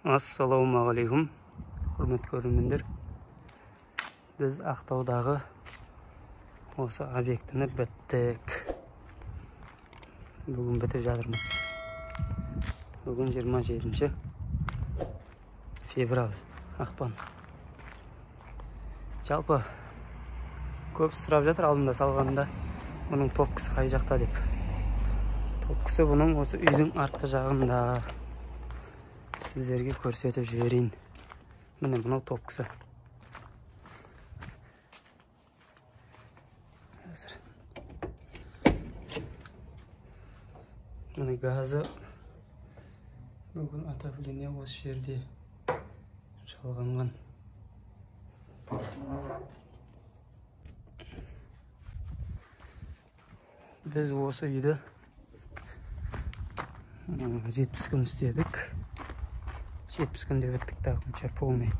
Assalamualaikum, hurmatli ko'ruvchilar. Biz Aqto'dagi o'sha obyektini bitdik. Bugun bitib жатырмыз. Bugun 27-fevral, ақпан. Жалпы көп сұрап жатыр алдында салғанда, бұның топкысы қай жақта деп. Топкысы бұның осы үйдің артқы жағында. Sizlerге көрсетіп жіберейін. Міне мынау топкысы. Міне газы бүгін отопление осы жерде жалғанған. Біз осы үйді 70 күн істедік. 70 күнде біттік та күнше полный.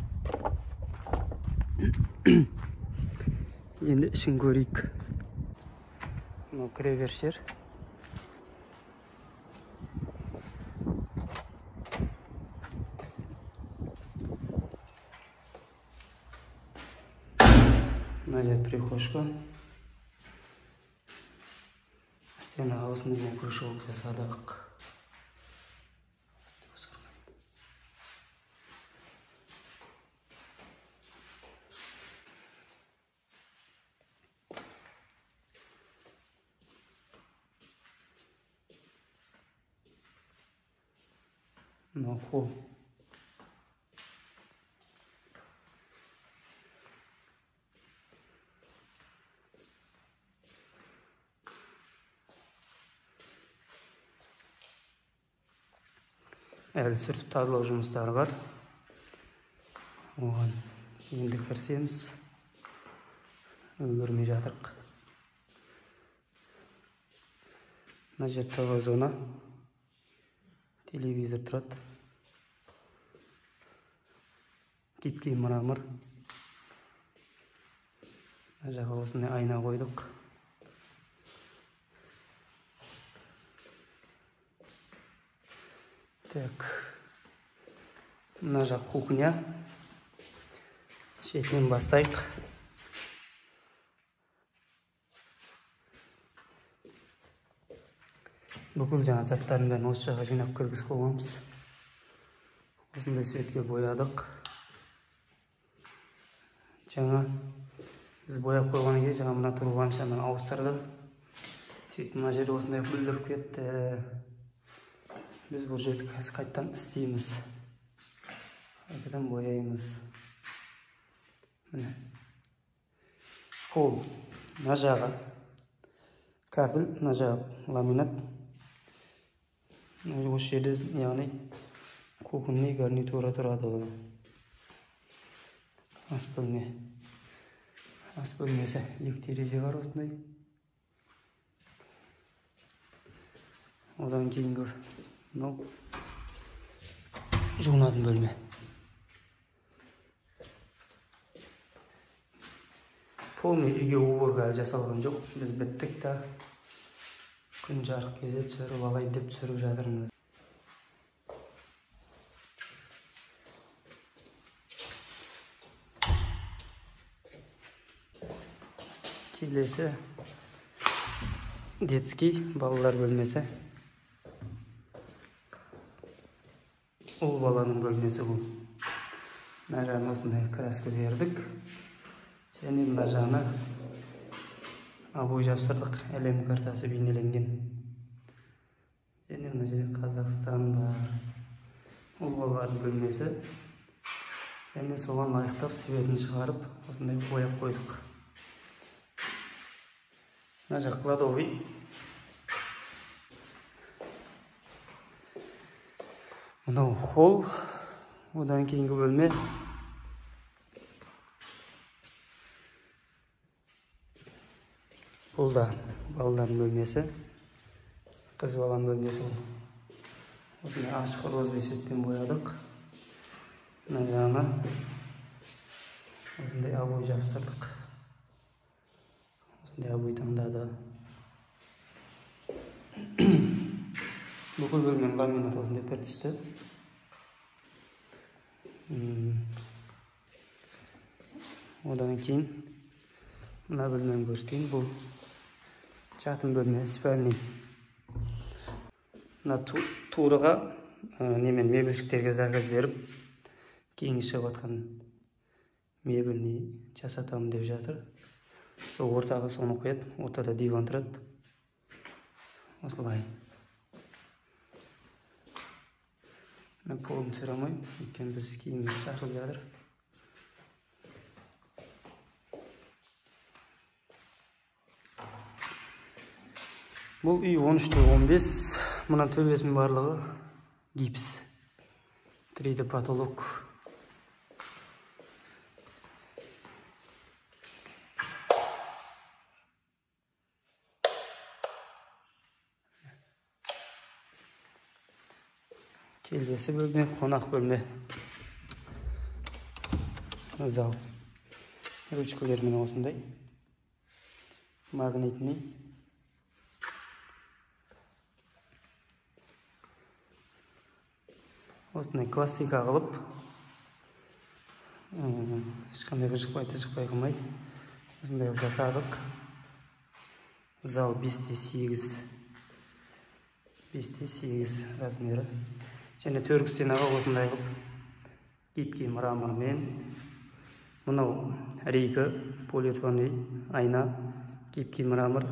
Енді ішін көрейік. Мынау кіреберіс жер. Мына жер прихожка. Стенаға осындай крышок жасадық. Мынау холл. Әлі сүртіп тазалау жұмыстары бар. Оған енді кірсеміз. Үлгермей жатырық. Мына жер ТВ зона. Телевизор тұрады. Типтей мрамор. Мына жаққа осындай айна қойдық. Так. Мына жақ кухня. Шетінен бастайық. Бүкіл жаңа заттарын бәрін осы жаққа жинап кіргізіп қойғанбыз. Осындай светке боядық. Жаңа біз бояп қойғаннан кейін жаңа мына тұрған шамын ауыстырды. Сөйтіп мына жерде осындай бүлдіріп кетті. Біз бұл жерді қайттан істейміз. Қайтадан бояймыз. Міне. Пол. Мына жағы кафель, мына жағы ламинат. Осы жерде, яғни кухонный гарнитура тұрады. Ас бөлме. Ас бөлмесі. Екі терезе бар осындай. Одан кейінгі мынау жуынатын бөлме. Полный үйге уборка жасалған жоқ. Біз біттік та күн жарық кезде түсіріп алайын деп түсіріп жатырмыз. Келесі детский балалар бөлмесі. Ол баланың бөлмесі бұл. Мына жағына осындай краска бердік. Және мына жағына обой жапсырдық. Әлем картасы бейнеленген. Және мына жерде Қазақстан бар. Ол балалардың бөлмесі. Және соған лайықтап светін шығарып, осындай бояп қойдық. Мына жақ кладовый. Мынау холл. Одан кейінгі бөлме. Бұл да балалардың бөлмесі. Қыз баланың бөлмесі. Осындай ашық розовый светпен боядық. Мына жағына осындай обой жапсырдық. Осындай обой таңдады. Бүкіл бөлменің ламинаты осындай бір түсті. Одан кейін мына бөлмені көрсетейін. Бұл жатын бөлме, спальный. Мына турыға немен мебельшіктерге заказ беріп, кейін шығып жатқан мебельный жасатамын деп жатыр. Сол ортаға соны қояды, ортада диван тұрады. Осылай. Мен полын түсіре алмаймын, өйткені біз киіміміз шашылып жатыр. Бұл үй 13-15, мына төбесінің барлығы гипс. 3D потолок. Келесі бөлме, қонақ бөлме. Зал. Ручкалермен осындай. Магнитный. Осындай классика қылып, ешқандай бір жықпай қылмай, осындай жасадық. Зал 5-8 размері. Және төргі стенаға осындай қылып, гибкий мрамормен, мынау рейка, полиэтиленовый айна, гибкий мрамор,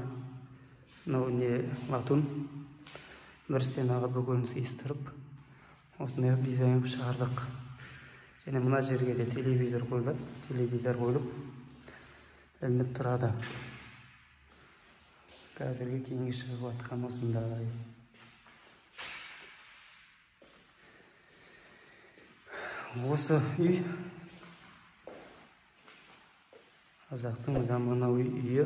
мынау не латун. Бір стенаға бөгелін сыйыстырып, осындай дизайн шығардық. Және мына жерге де телевизор қойылып, теледидар қойылып, ілініп тұрады. Қазірге кейінгі шығып атқан осындай. Осы үй қазақтың заманауи үйі.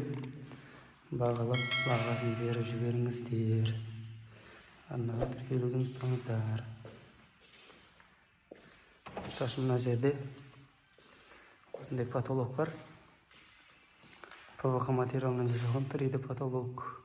Бағалап, бағасын беріп жіберіңіздер. Арнаға тіркелуді ұмытпаңыздар. Сосын мына жерде осындай потолок бар. ПВХ материалынан жасалған 3D потолок.